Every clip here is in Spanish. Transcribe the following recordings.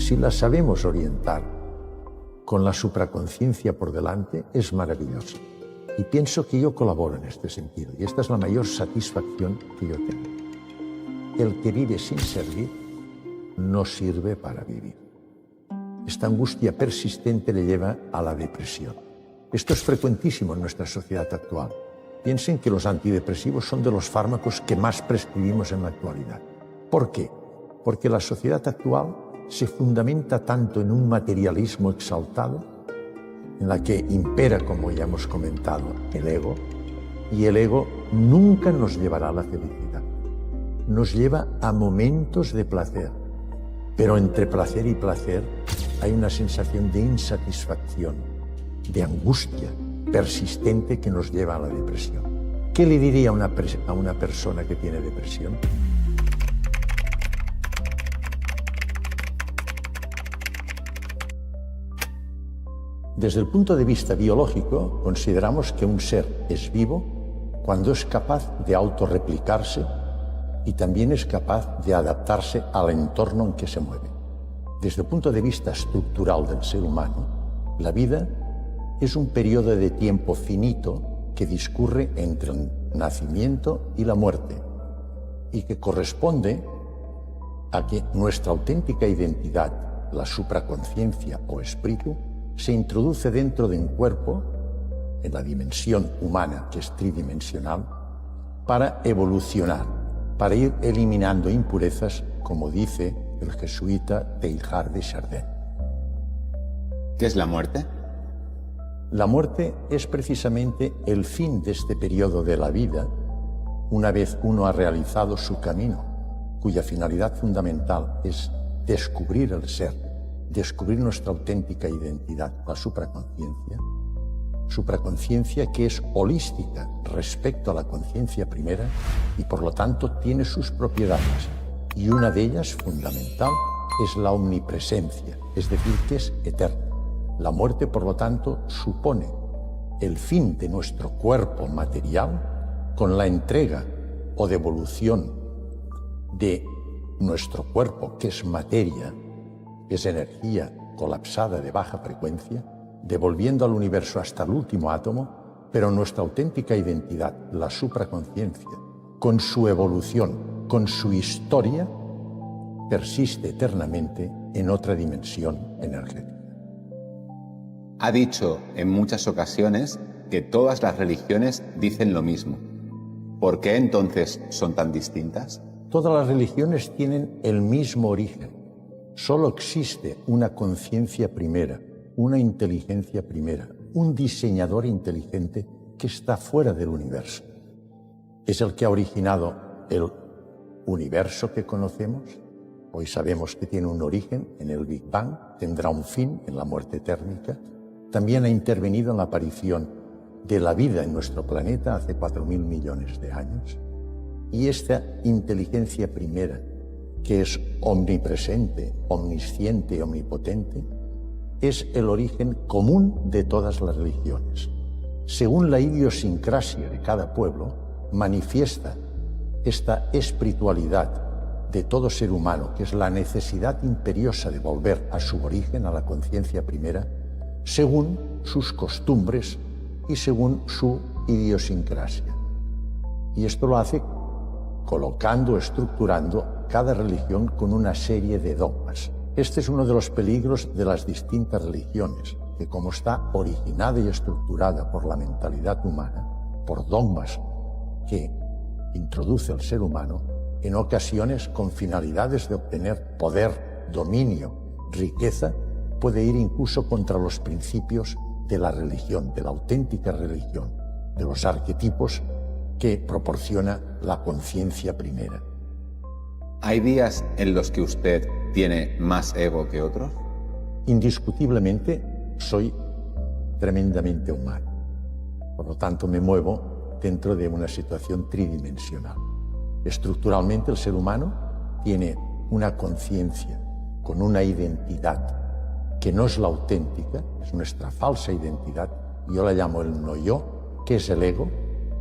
si la sabemos orientar con la supraconciencia por delante, es maravilloso. Y pienso que yo colaboro en este sentido, y esta es la mayor satisfacción que yo tengo. El que vive sin servir no sirve para vivir. Esta angustia persistente le lleva a la depresión. Esto es frecuentísimo en nuestra sociedad actual. Piensen que los antidepresivos son de los fármacos que más prescribimos en la actualidad. ¿Por qué? Porque la sociedad actual se fundamenta tanto en un materialismo exaltado, en la que impera, como ya hemos comentado, el ego, y el ego nunca nos llevará a la felicidad. Nos lleva a momentos de placer, pero entre placer y placer hay una sensación de insatisfacción, de angustia persistente que nos lleva a la depresión. ¿Qué le diría a una persona que tiene depresión? Desde el punto de vista biológico, consideramos que un ser es vivo cuando es capaz de autorreplicarse y también es capaz de adaptarse al entorno en que se mueve. Desde el punto de vista estructural del ser humano, la vida es un periodo de tiempo finito que discurre entre el nacimiento y la muerte y que corresponde a que nuestra auténtica identidad, la supraconciencia o espíritu, se introduce dentro de un cuerpo, en la dimensión humana, que es tridimensional, para evolucionar, para ir eliminando impurezas, como dice el jesuita Teilhard de Chardin. ¿Qué es la muerte? La muerte es precisamente el fin de este periodo de la vida, una vez uno ha realizado su camino, cuya finalidad fundamental es descubrir el ser, descubrir nuestra auténtica identidad, la supraconciencia que es holística respecto a la conciencia primera y por lo tanto tiene sus propiedades, y una de ellas fundamental es la omnipresencia, es decir, que es eterna. La muerte, por lo tanto, supone el fin de nuestro cuerpo material con la entrega o devolución de nuestro cuerpo, que es materia, es energía colapsada de baja frecuencia, devolviendo al universo hasta el último átomo, pero nuestra auténtica identidad, la supraconciencia, con su evolución, con su historia, persiste eternamente en otra dimensión energética. Ha dicho en muchas ocasiones que todas las religiones dicen lo mismo. ¿Por qué entonces son tan distintas? Todas las religiones tienen el mismo origen. Solo existe una conciencia primera, una inteligencia primera, un diseñador inteligente que está fuera del universo. Es el que ha originado el universo que conocemos. Hoy sabemos que tiene un origen en el Big Bang, tendrá un fin en la muerte térmica. También ha intervenido en la aparición de la vida en nuestro planeta hace 4.000 millones de años. Y esta inteligencia primera, que es omnipresente, omnisciente, omnipotente, es el origen común de todas las religiones. Según la idiosincrasia de cada pueblo, manifiesta esta espiritualidad de todo ser humano, que es la necesidad imperiosa de volver a su origen, a la conciencia primera, según sus costumbres y según su idiosincrasia. Y esto lo hace colocando, estructurando cada religión con una serie de dogmas. Este es uno de los peligros de las distintas religiones, que como está originada y estructurada por la mentalidad humana, por dogmas que introduce el ser humano, en ocasiones con finalidades de obtener poder, dominio, riqueza, puede ir incluso contra los principios de la religión, de la auténtica religión, de los arquetipos que proporciona la conciencia primera. ¿Hay días en los que usted tiene más ego que otros? Indiscutiblemente soy tremendamente humano. Por lo tanto, me muevo dentro de una situación tridimensional. Estructuralmente, el ser humano tiene una conciencia con una identidad que no es la auténtica, es nuestra falsa identidad. Yo la llamo el no-yo, que es el ego,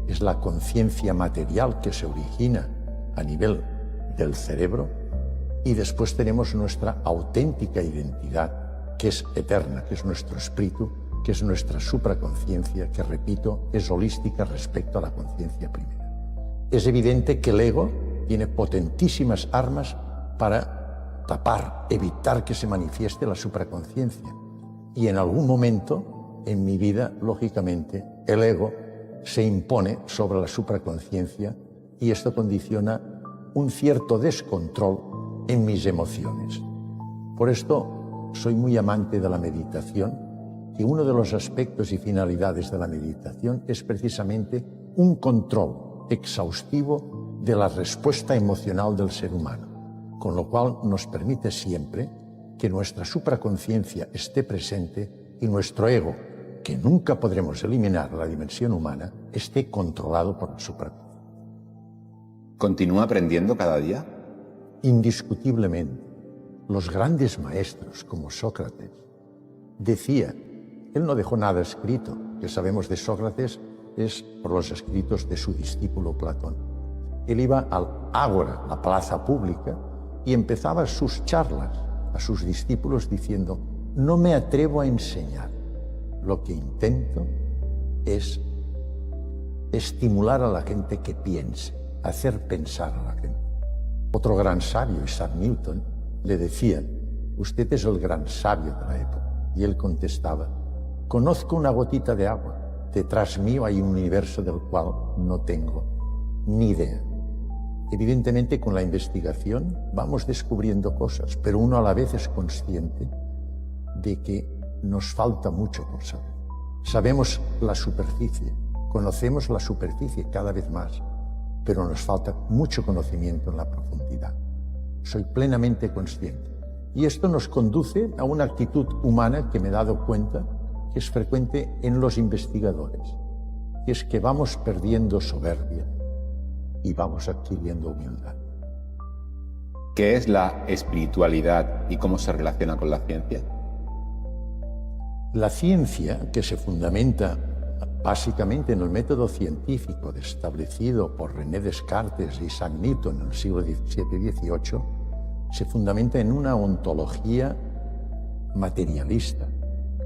es la conciencia material que se origina a nivel del cerebro Y después tenemos nuestra auténtica identidad, que es eterna, que es nuestro espíritu, que es nuestra supraconciencia, que, repito, es holística respecto a la conciencia primera. Es evidente que el ego tiene potentísimas armas para tapar, evitar que se manifieste la supraconciencia. Y en algún momento en mi vida, lógicamente, el ego se impone sobre la supraconciencia y esto condiciona un cierto descontrol en mis emociones. Por esto soy muy amante de la meditación y uno de los aspectos y finalidades de la meditación es precisamente un control exhaustivo de la respuesta emocional del ser humano, con lo cual nos permite siempre que nuestra supraconciencia esté presente y nuestro ego, que nunca podremos eliminar la dimensión humana, esté controlado por la supraconciencia. ¿Continúa aprendiendo cada día? Indiscutiblemente. Los grandes maestros, como Sócrates, decía, él no dejó nada escrito, que sabemos de Sócrates es por los escritos de su discípulo Platón. Él iba al ágora, la plaza pública, y empezaba sus charlas a sus discípulos diciendo, no me atrevo a enseñar, lo que intento es estimular a la gente que piense, hacer pensar a la gente. Otro gran sabio, Isaac Newton, le decía, usted es el gran sabio de la época. Y él contestaba, conozco una gotita de agua, detrás mío hay un universo del cual no tengo ni idea. Evidentemente, con la investigación vamos descubriendo cosas, pero uno a la vez es consciente de que nos falta mucho por saber. Sabemos la superficie, conocemos la superficie cada vez más, pero nos falta mucho conocimiento en la profundidad. Soy plenamente consciente. Y esto nos conduce a una actitud humana que me he dado cuenta que es frecuente en los investigadores, y es que vamos perdiendo soberbia y vamos adquiriendo humildad. ¿Qué es la espiritualidad y cómo se relaciona con la ciencia? La ciencia, que se fundamenta básicamente en el método científico establecido por René Descartes y Isaac Newton en el siglo XVII y XVIII, se fundamenta en una ontología materialista.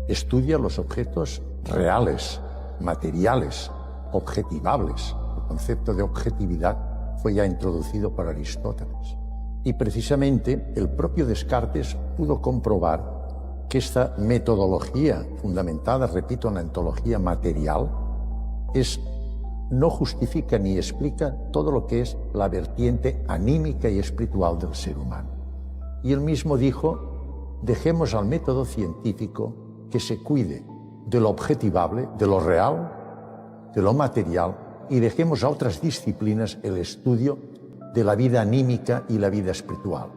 Estudia los objetos reales, materiales, objetivables. El concepto de objetividad fue ya introducido por Aristóteles. Y precisamente el propio Descartes pudo comprobar que esta metodología fundamentada, repito, en la ontología material, no justifica ni explica todo lo que es la vertiente anímica y espiritual del ser humano. Y él mismo dijo, dejemos al método científico que se cuide de lo objetivable, de lo real, de lo material, y dejemos a otras disciplinas el estudio de la vida anímica y la vida espiritual,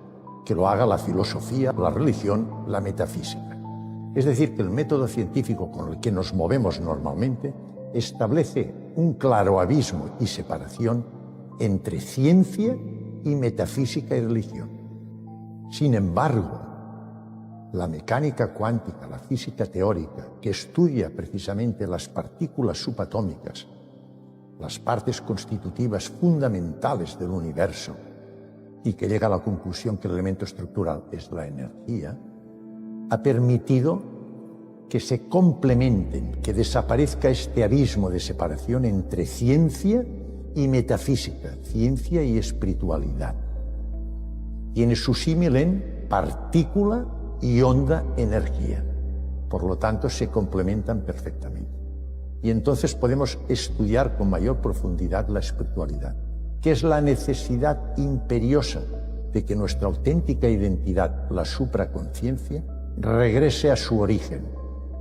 que lo haga la filosofía, la religión, la metafísica. Es decir, que el método científico con el que nos movemos normalmente establece un claro abismo y separación entre ciencia y metafísica y religión. Sin embargo, la mecánica cuántica, la física teórica, que estudia precisamente las partículas subatómicas, las partes constitutivas fundamentales del universo, y que llega a la conclusión que el elemento estructural es la energía, ha permitido que se complementen, que desaparezca este abismo de separación entre ciencia y metafísica, ciencia y espiritualidad. Tiene su símil en partícula y onda energía. Por lo tanto, se complementan perfectamente. Y entonces podemos estudiar con mayor profundidad la espiritualidad, que es la necesidad imperiosa de que nuestra auténtica identidad, la supraconciencia, regrese a su origen,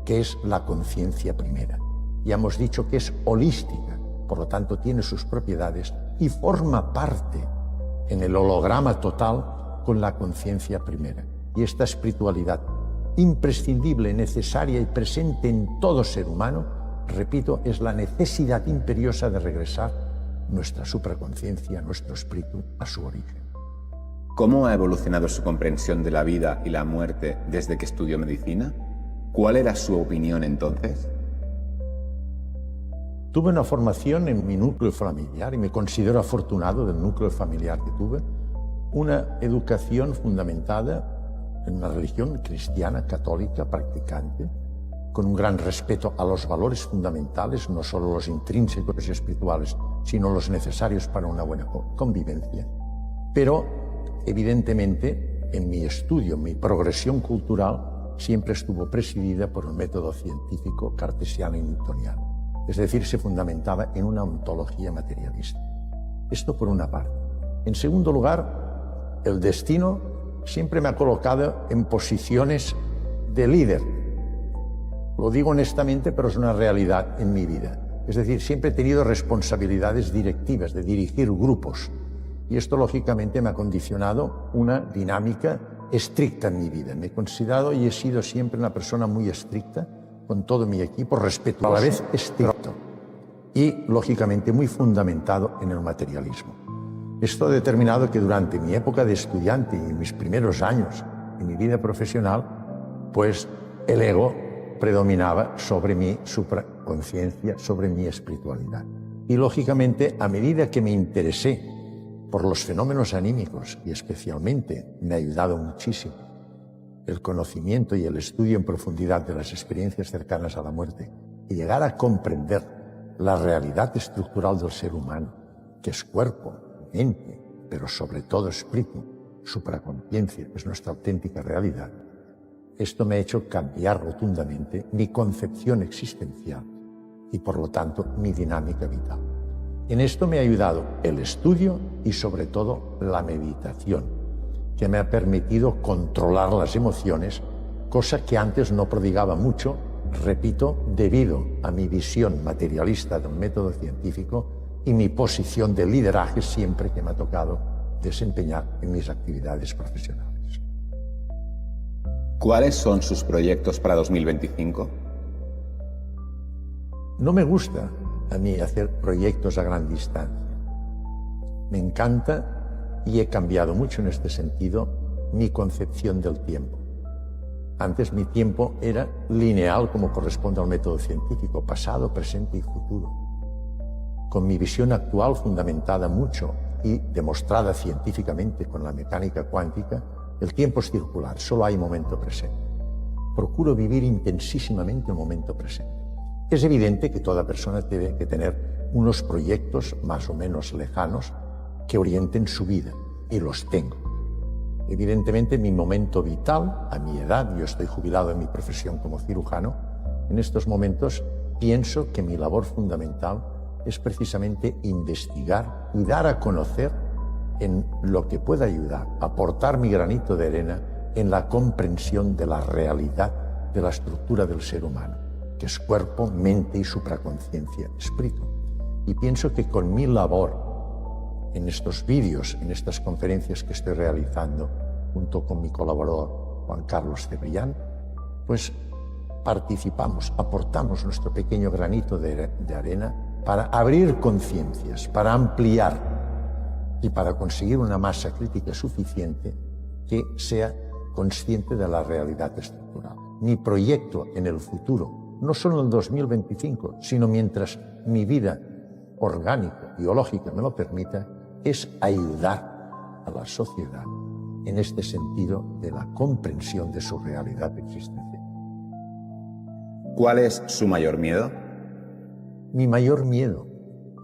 que es la conciencia primera. Ya hemos dicho que es holística, por lo tanto tiene sus propiedades y forma parte en el holograma total con la conciencia primera. Y esta espiritualidad imprescindible, necesaria y presente en todo ser humano, repito, es la necesidad imperiosa de regresar nuestra supraconciencia, nuestro espíritu, a su origen. ¿Cómo ha evolucionado su comprensión de la vida y la muerte desde que estudió medicina? ¿Cuál era su opinión entonces? Tuve una formación en mi núcleo familiar y me considero afortunado del núcleo familiar que tuve, una educación fundamentada en una religión cristiana, católica, practicante, con un gran respeto a los valores fundamentales, no solo los intrínsecos y espirituales, sino los necesarios para una buena convivencia. Pero, evidentemente, en mi estudio, mi progresión cultural, siempre estuvo presidida por un método científico cartesiano y newtoniano. Es decir, se fundamentaba en una ontología materialista. Esto por una parte. En segundo lugar, el destino siempre me ha colocado en posiciones de líder. Lo digo honestamente, pero es una realidad en mi vida. Es decir, siempre he tenido responsabilidades directivas, de dirigir grupos. Y esto, lógicamente, me ha condicionado una dinámica estricta en mi vida. Me he considerado y he sido siempre una persona muy estricta con todo mi equipo, respetuoso, a la vez estricto y, lógicamente, muy fundamentado en el materialismo. Esto ha determinado que durante mi época de estudiante y mis primeros años en mi vida profesional, pues el ego predominaba sobre mi supraconciencia, sobre mi espiritualidad. Y, lógicamente, a medida que me interesé por los fenómenos anímicos, y especialmente me ha ayudado muchísimo el conocimiento y el estudio en profundidad de las experiencias cercanas a la muerte, y llegar a comprender la realidad estructural del ser humano, que es cuerpo, mente, pero sobre todo espíritu, supraconciencia, es nuestra auténtica realidad. Esto me ha hecho cambiar rotundamente mi concepción existencial y, por lo tanto, mi dinámica vital. En esto me ha ayudado el estudio y, sobre todo, la meditación, que me ha permitido controlar las emociones, cosa que antes no prodigaba mucho, repito, debido a mi visión materialista del método científico y mi posición de lideraje siempre que me ha tocado desempeñar en mis actividades profesionales. ¿Cuáles son sus proyectos para 2025? No me gusta a mí hacer proyectos a gran distancia. Me encanta, y he cambiado mucho en este sentido, mi concepción del tiempo. Antes mi tiempo era lineal, como corresponde al método científico, pasado, presente y futuro. Con mi visión actual, fundamentada mucho y demostrada científicamente con la mecánica cuántica, el tiempo es circular, solo hay momento presente. Procuro vivir intensísimamente el momento presente. Es evidente que toda persona tiene que tener unos proyectos más o menos lejanos que orienten su vida, y los tengo. Evidentemente, mi momento vital, a mi edad, yo estoy jubilado en mi profesión como cirujano, en estos momentos pienso que mi labor fundamental es precisamente investigar y dar a conocer en lo que pueda ayudar, aportar mi granito de arena en la comprensión de la realidad de la estructura del ser humano, que es cuerpo, mente y supraconciencia, espíritu. Y pienso que con mi labor en estos vídeos, en estas conferencias que estoy realizando junto con mi colaborador Juan Carlos Cebrián, pues participamos, aportamos nuestro pequeño granito de arena para abrir conciencias, para ampliar y para conseguir una masa crítica suficiente que sea consciente de la realidad estructural. Mi proyecto en el futuro, no solo en el 2025, sino mientras mi vida orgánica, biológica me lo permita, es ayudar a la sociedad en este sentido de la comprensión de su realidad existencial. ¿Cuál es su mayor miedo? Mi mayor miedo,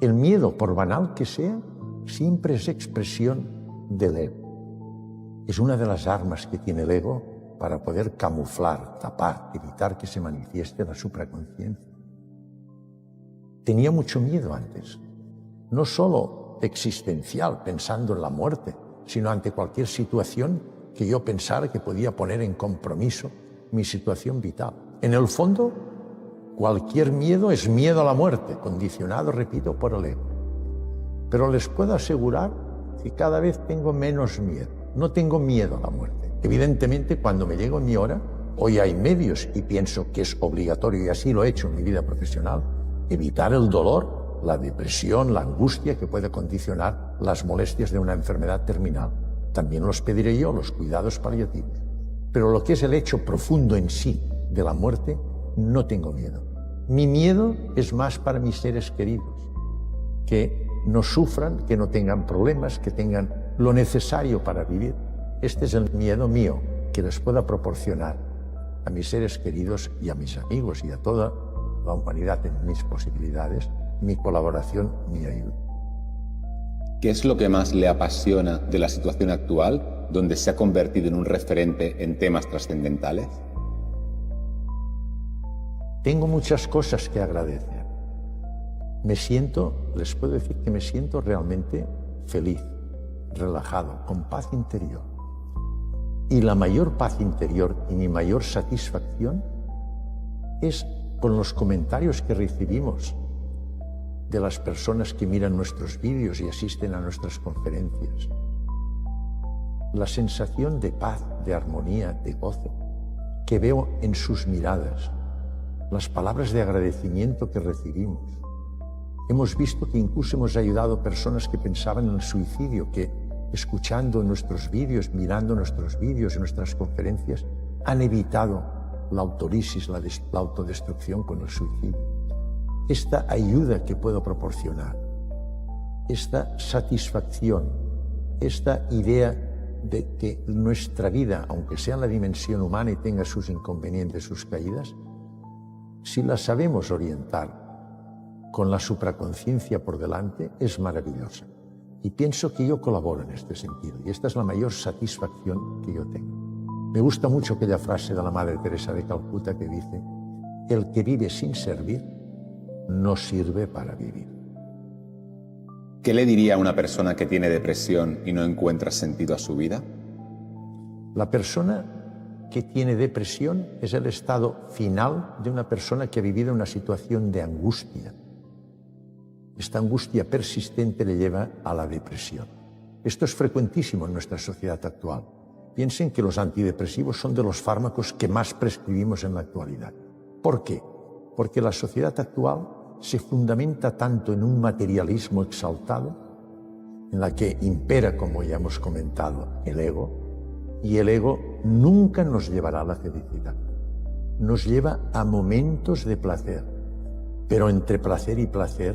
el miedo, por banal que sea, siempre es expresión del ego. Es una de las armas que tiene el ego para poder camuflar, tapar, evitar que se manifieste la supraconciencia. Tenía mucho miedo antes, no solo existencial, pensando en la muerte, sino ante cualquier situación que yo pensara que podía poner en compromiso mi situación vital. En el fondo, cualquier miedo es miedo a la muerte, condicionado, repito, por el ego. Pero les puedo asegurar que cada vez tengo menos miedo. No tengo miedo a la muerte. Evidentemente, cuando me llego mi hora, hoy hay medios y pienso que es obligatorio, y así lo he hecho en mi vida profesional, evitar el dolor, la depresión, la angustia que puede condicionar las molestias de una enfermedad terminal. También los pediré yo, los cuidados paliativos. Pero lo que es el hecho profundo en sí de la muerte, no tengo miedo. Mi miedo es más para mis seres queridos, que no sufran, que no tengan problemas, que tengan lo necesario para vivir. Este es el miedo mío, que les pueda proporcionar a mis seres queridos y a mis amigos y a toda la humanidad en mis posibilidades, mi colaboración, mi ayuda. ¿Qué es lo que más le apasiona de la situación actual, donde se ha convertido en un referente en temas trascendentales? Tengo muchas cosas que agradecer. Les puedo decir que me siento realmente feliz, relajado, con paz interior. Y la mayor paz interior y mi mayor satisfacción es con los comentarios que recibimos de las personas que miran nuestros vídeos y asisten a nuestras conferencias. La sensación de paz, de armonía, de gozo que veo en sus miradas, las palabras de agradecimiento que recibimos. Hemos visto que incluso hemos ayudado a personas que pensaban en el suicidio, que escuchando nuestros vídeos, mirando nuestros vídeos en nuestras conferencias, han evitado la autorisis, la autodestrucción con el suicidio. Esta ayuda que puedo proporcionar, esta satisfacción, esta idea de que nuestra vida, aunque sea en la dimensión humana y tenga sus inconvenientes, sus caídas, si la sabemos orientar con la supraconciencia por delante, es maravillosa. Y pienso que yo colaboro en este sentido, y esta es la mayor satisfacción que yo tengo. Me gusta mucho aquella frase de la Madre Teresa de Calcuta que dice: el que vive sin servir no sirve para vivir. ¿Qué le diría a una persona que tiene depresión y no encuentra sentido a su vida? La persona que tiene depresión es el estado final de una persona que ha vivido una situación de angustia. Esta angustia persistente le lleva a la depresión. Esto es frecuentísimo en nuestra sociedad actual. Piensen que los antidepresivos son de los fármacos que más prescribimos en la actualidad. ¿Por qué? Porque la sociedad actual se fundamenta tanto en un materialismo exaltado, en la que impera, como ya hemos comentado, el ego, y el ego nunca nos llevará a la felicidad. Nos lleva a momentos de placer, pero entre placer y placer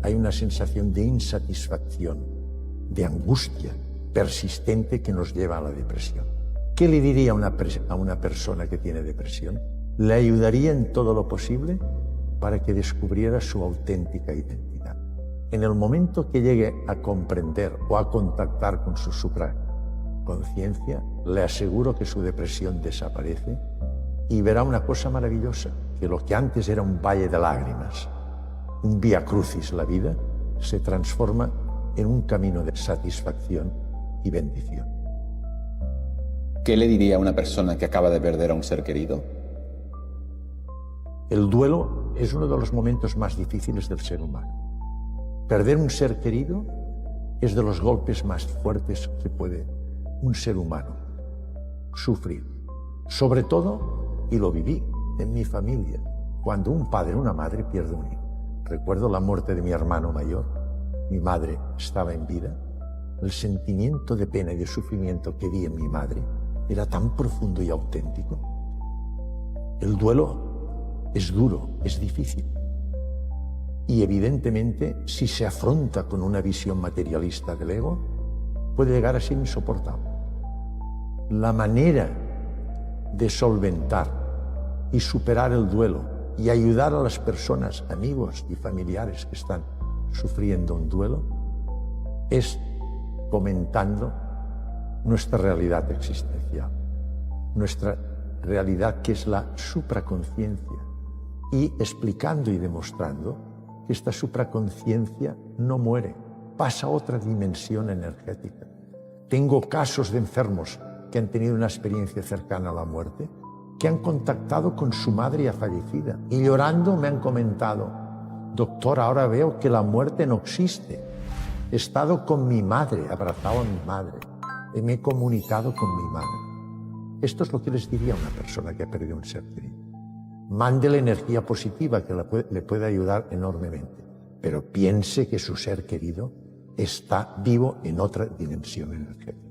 hay una sensación de insatisfacción, de angustia persistente que nos lleva a la depresión. ¿Qué le diría a una persona que tiene depresión? Le ayudaría en todo lo posible para que descubriera su auténtica identidad. En el momento que llegue a comprender o a contactar con su supraconciencia, le aseguro que su depresión desaparece y verá una cosa maravillosa, que lo que antes era un valle de lágrimas, un vía crucis, la vida, se transforma en un camino de satisfacción y bendición. ¿Qué le diría a una persona que acaba de perder a un ser querido? El duelo es uno de los momentos más difíciles del ser humano. Perder un ser querido es de los golpes más fuertes que puede un ser humano sufrir. Sobre todo, y lo viví en mi familia, cuando un padre o una madre pierde un hijo. Recuerdo la muerte de mi hermano mayor. Mi madre estaba en vida. El sentimiento de pena y de sufrimiento que vi en mi madre era tan profundo y auténtico. El duelo es duro, es difícil. Y evidentemente, si se afronta con una visión materialista del ego, puede llegar a ser insoportable. La manera de solventar y superar el duelo y ayudar a las personas, amigos y familiares que están sufriendo un duelo, es comentando nuestra realidad existencial, nuestra realidad que es la supraconciencia, y explicando y demostrando que esta supraconciencia no muere, pasa a otra dimensión energética. Tengo casos de enfermos que han tenido una experiencia cercana a la muerte, que han contactado con su madre ya fallecida y llorando me han comentado: doctor, ahora veo que la muerte no existe. He estado con mi madre, abrazado a mi madre, y me he comunicado con mi madre. Esto es lo que les diría a una persona que ha perdido un ser querido. Mándele energía positiva que le puede ayudar enormemente, pero piense que su ser querido está vivo en otra dimensión energética.